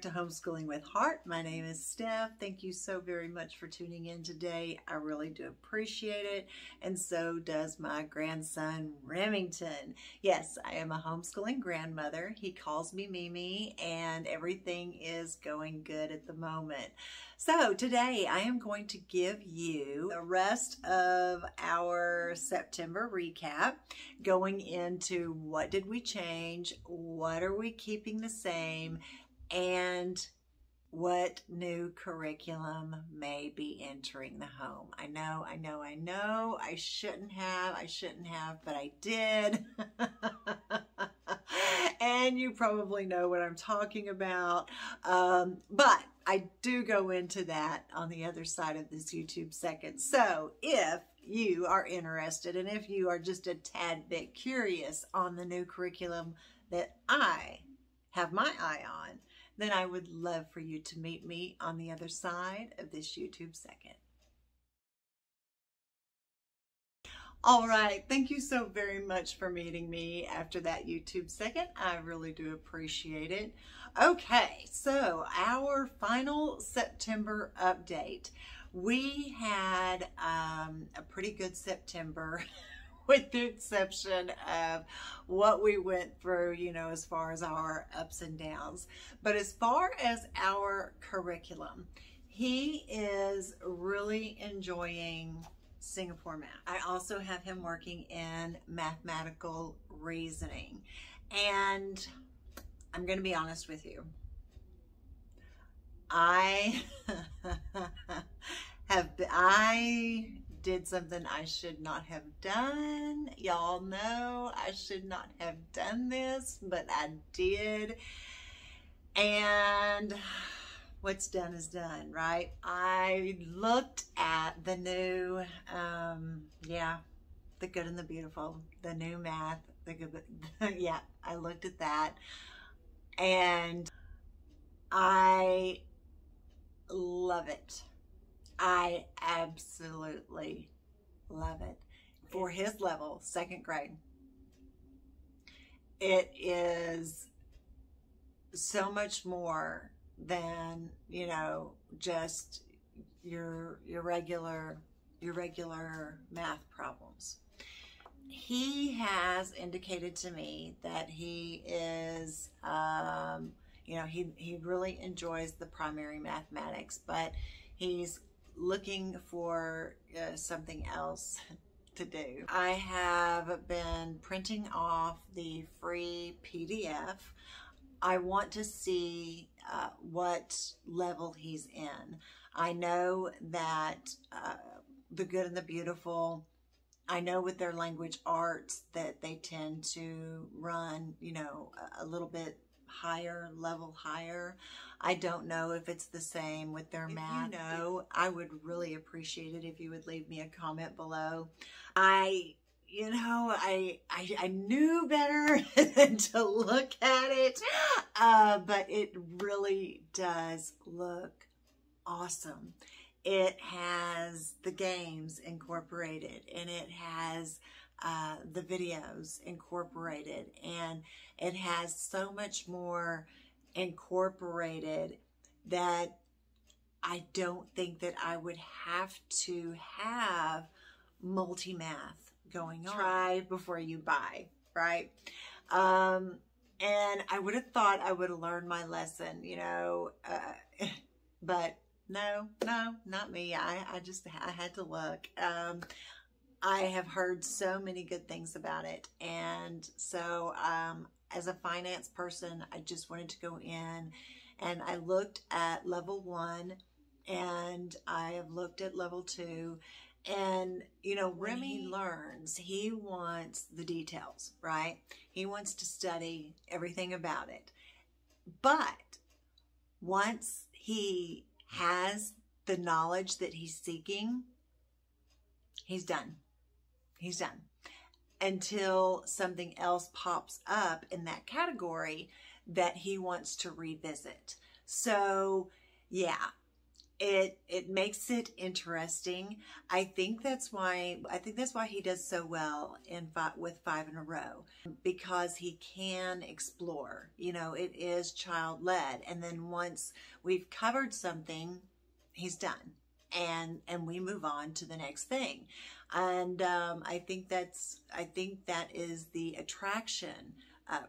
to Homeschooling with Heart. My name is Stef. Thank you so very much for tuning in today. I really do appreciate it, and so does my grandson, Remington. Yes, I am a homeschooling grandmother. He calls me Mimi, and everything is going good at the moment. So today I am going to give you the rest of our September recap, going into what did we change, what are we keeping the same, and what new curriculum may be entering the home. I know, I shouldn't have, but I did. And you probably know what I'm talking about. But I do go into that on the other side of this YouTube second. So if you are interested, and if you are just a tad bit curious on the new curriculum that I have my eye on, then I would love for you to meet me on the other side of this YouTube second. All right, thank you so very much for meeting me after that YouTube second. I really do appreciate it. Okay, so our final September update. We had a pretty good September with the exception of what we went through, you know, as far as our ups and downs. But as far as our curriculum, he is really enjoying Singapore math. I also have him working in mathematical reasoning. And I'm going to be honest with you. I did something I should not have done. Y'all know I should not have done this, but I did. And what's done is done, right? I looked at the new, the good and the beautiful, the new math, the good, yeah, I looked at that and I love it. I absolutely love it. For his level, second grade, it is so much more than, you know, just your regular math problems. He has indicated to me that he is, you know, he really enjoys the primary mathematics, but he's looking for something else to do. I have been printing off the free PDF. I want to see what level he's in. I know that the good and the beautiful, I know with their language arts that they tend to run, you know, a little bit higher, level higher. I don't know if it's the same with their math. If you know, I would really appreciate it if you would leave me a comment below. I knew better than to look at it, but it really does look awesome. It has the games incorporated, and it has the videos incorporated, and it has so much more incorporated that I don't think that I would have to have multi-math going on. Try before you buy, right? And I would have thought I would have learned my lesson, you know, but no, not me. I had to look. I have heard so many good things about it. And so as a finance person, I just wanted to go in and I looked at level 1 and I have looked at level 2. And, you know, Remi learns, he wants the details, right? He wants to study everything about it. But once he has the knowledge that he's seeking, he's done. He's done. Until something else pops up in that category that he wants to revisit. So, yeah, It makes it interesting. I think that's why he does so well with 5 in a row, because he can explore. You know, it is child led, and then once we've covered something, he's done, and we move on to the next thing. And I think that is the attraction.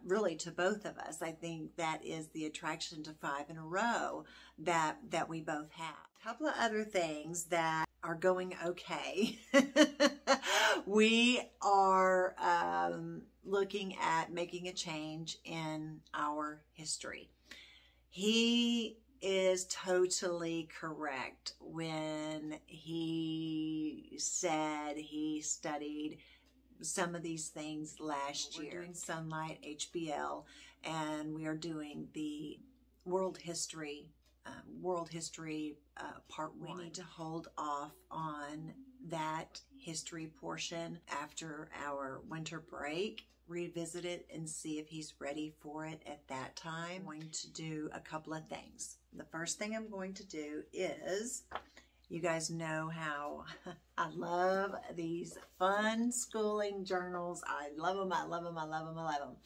Really, to both of us. I think that is the attraction to 5 in a row that we both have. A couple of other things that are going okay. We are looking at making a change in our history. He is totally correct when he said he studied some of these things last year. We're doing Sunlight HBL, and we are doing the world history part 1. We need to hold off on that history portion after our winter break, revisit it and see if he's ready for it at that time. I'm going to do a couple of things. The first thing I'm going to do is, you guys know how I love these Funschooling journals. I love them, I love them, I love them, I love them.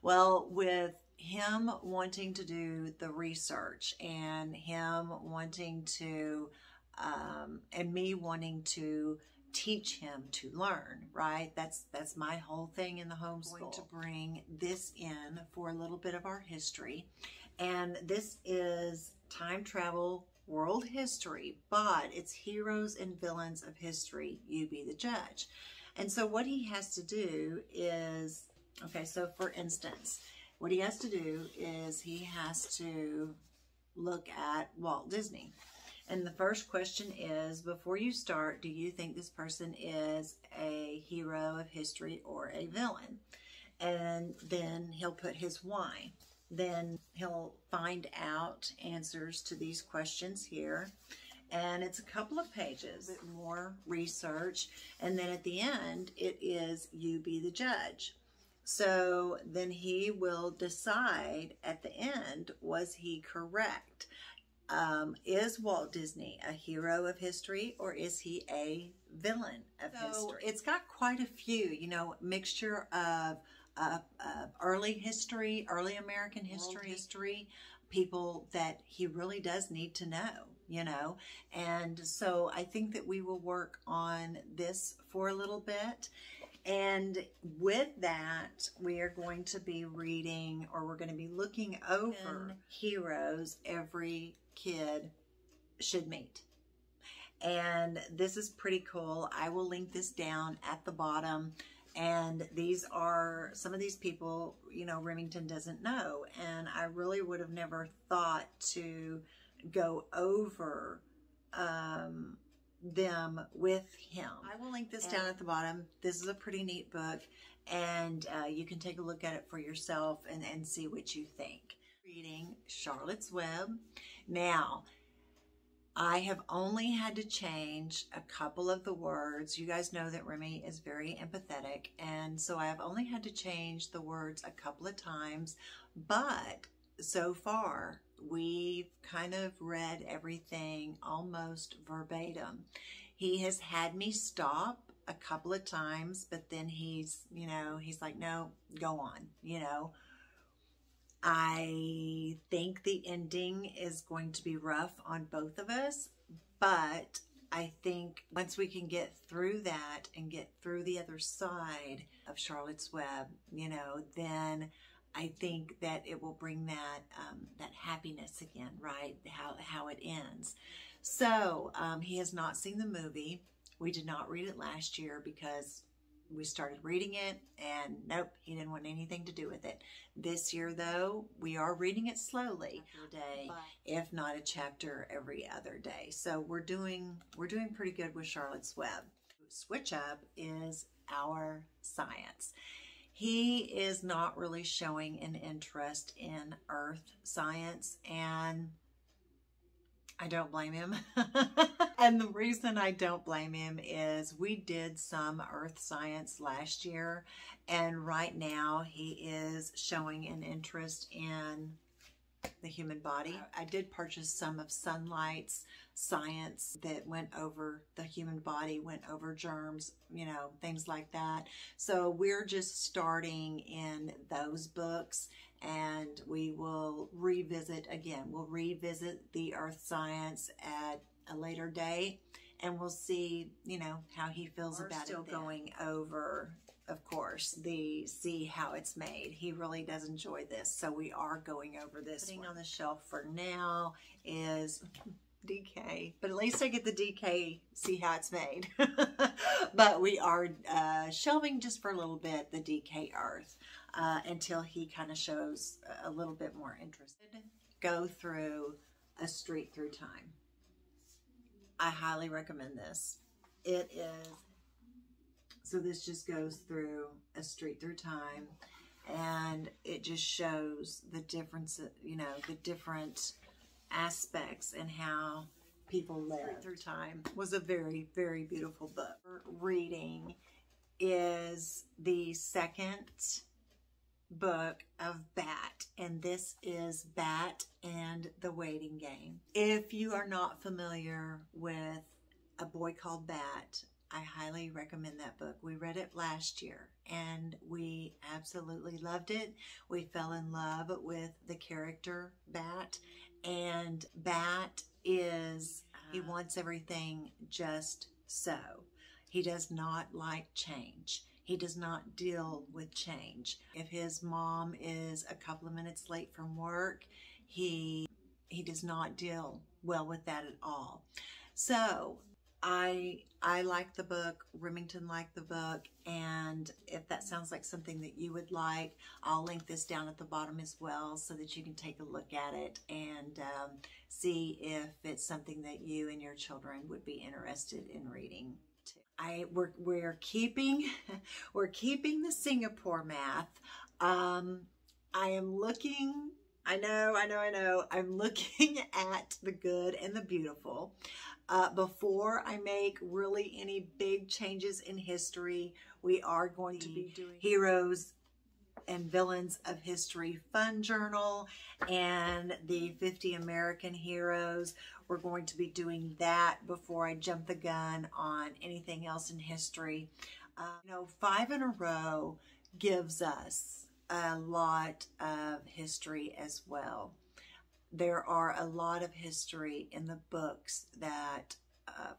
Well, with him wanting to do the research, and him wanting to, and me wanting to teach him to learn, right? That's my whole thing in the homeschool. I'm going to bring this in for a little bit of our history. And this is time travel world history, but it's heroes and villains of history. You be the judge. And so what he has to do is, okay, so for instance, what he has to do is he has to look at Walt Disney. And the first question is, before you start, do you think this person is a hero of history or a villain? And then he'll put his why. Then he'll find out answers to these questions here. And it's a couple of pages, a bit more research. And then at the end, it is you be the judge. So then he will decide at the end, was he correct? Is Walt Disney a hero of history, or is he a villain of history? It's got quite a few, you know, mixture of early history, early American history, people that he really does need to know, you know. And so I think that we will work on this for a little bit. And with that, we are going to be reading, or we're going to be looking over heroes every kid should meet. And this is pretty cool. I will link this down at the bottom. And these are some of these people, you know, Remington doesn't know. And I really would have never thought to go over them with him. I will link this down at the bottom. This is a pretty neat book, and you can take a look at it for yourself and see what you think. Reading Charlotte's Web. Now, I have only had to change a couple of the words. You guys know that Remi is very empathetic, and so I have only had to change the words a couple of times, but so far we've kind of read everything almost verbatim. He has had me stop a couple of times, but then he's like, no, go on, you know. I think the ending is going to be rough on both of us, but I think once we can get through that and get through the other side of Charlotte's Web, you know, then I think that it will bring that that happiness again, right? How it ends. So he has not seen the movie. We did not read it last year because we started reading it, and nope, he didn't want anything to do with it. This year, though, we are reading it slowly, a day, if not a chapter every other day. So we're doing pretty good with Charlotte's Web. Switch up is our science. He is not really showing an interest in earth science, and I don't blame him. And the reason I don't blame him is we did some earth science last year, and right now he is showing an interest in the human body. I did purchase some of Sunlight's science that went over the human body, went over germs, you know, things like that. So we're just starting in those books, and we will revisit again. We'll revisit the earth science at a later date, and we'll see, you know, how he feels about it. Still going over, of course, the see how it's made. He really does enjoy this, so we are going over this. Putting on the shelf for now is DK, but at least I get the DK see how it's made. But we are shelving just for a little bit the DK earth until he kind of shows a little bit more interest. Go through A Street Through Time. I highly recommend this. It is, so this just goes through A Street Through Time, and it just shows the difference, you know, the different aspects and how people live through time. Was a very, very beautiful book. Reading is the second book of Bat, and this is Bat and the Waiting Game. If you are not familiar with A Boy Called Bat, I highly recommend that book. We read it last year and we absolutely loved it. We fell in love with the character Bat, and Bat is, he wants everything just so. He does not like change. He does not deal with change. If his mom is a couple of minutes late from work, he does not deal well with that at all. So I like the book, Remington liked the book, and if that sounds like something that you would like, I'll link this down at the bottom as well so that you can take a look at it and see if it's something that you and your children would be interested in reading too. We're keeping the Singapore math. I am looking, I know, I'm looking at the good and the beautiful. Before I make really any big changes in history, we are going to be doing Heroes and Villains of History Fun Journal and the 50 American Heroes. We're going to be doing that before I jump the gun on anything else in history. You know, 5 in a row gives us a lot of history as well. There are a lot of history in the books that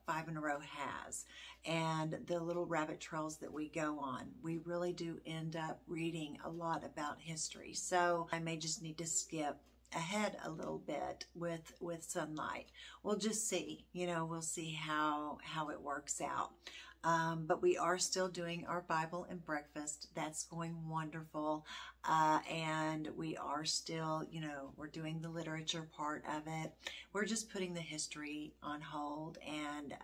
5 in a row has, and the little rabbit trails that we go on, we really do end up reading a lot about history. So I may just need to skip ahead a little bit with Sunlight. We'll just see, you know, we'll see how it works out. But we are still doing our Bible and breakfast. That's going wonderful. And we are still, you know, we're doing the literature part of it. We're just putting the history on hold, and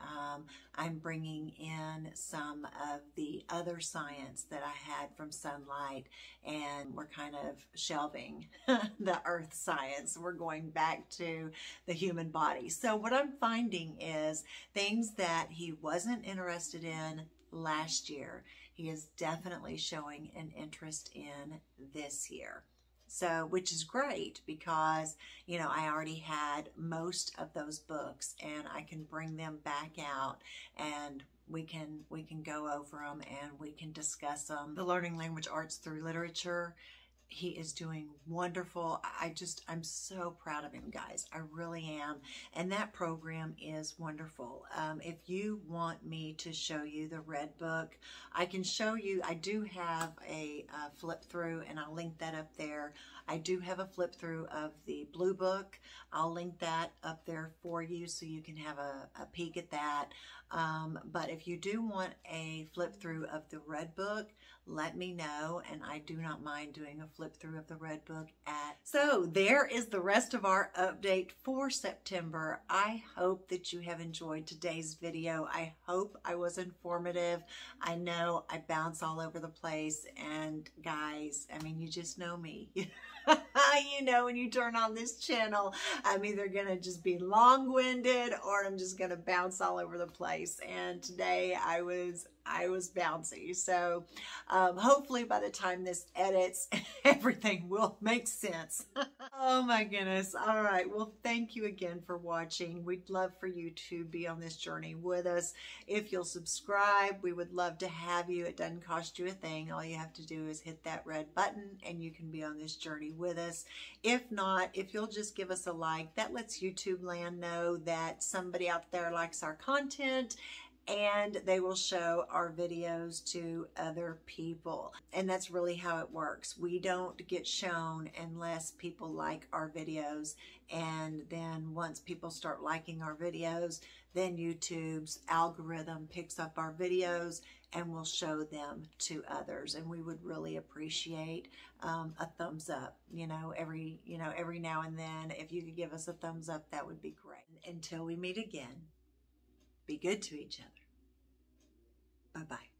I'm bringing in some of the other science that I had from Sunlight, and we're kind of shelving the earth science. We're going back to the human body. So what I'm finding is things that he wasn't interested in last year, he is definitely showing an interest in this year. So, which is great because, you know, I already had most of those books and I can bring them back out and we can go over them and we can discuss them. The Learning Language Arts Through Literature, he is doing wonderful. I'm so proud of him, guys. I really am. And that program is wonderful. If you want me to show you the red book, I can show you. I do have a flip through, and I'll link that up there. I do have a flip through of the blue book. I'll link that up there for you so you can have a peek at that. But if you do want a flip through of the red book, let me know, and I do not mind doing a flip through of the red book at. So there is the rest of our update for September. I hope that you have enjoyed today's video. I hope I was informative. I know I bounce all over the place, and guys, I mean, you just know me. You know, when you turn on this channel, I'm either going to just be long-winded or I'm just going to bounce all over the place. And today I was bouncy. So hopefully by the time this edits, everything will make sense. Oh my goodness. All right. Well, thank you again for watching. We'd love for you to be on this journey with us. If you'll subscribe, we would love to have you. It doesn't cost you a thing. All you have to do is hit that red button and you can be on this journey with us. If not, if you'll just give us a like, that lets YouTube land know that somebody out there likes our content, and they will show our videos to other people. And that's really how it works. We don't get shown unless people like our videos. And then once people start liking our videos, then YouTube's algorithm picks up our videos and will show them to others. And we would really appreciate a thumbs up, every now and then. If you could give us a thumbs up, that would be great. Until we meet again, be good to each other. Bye-bye.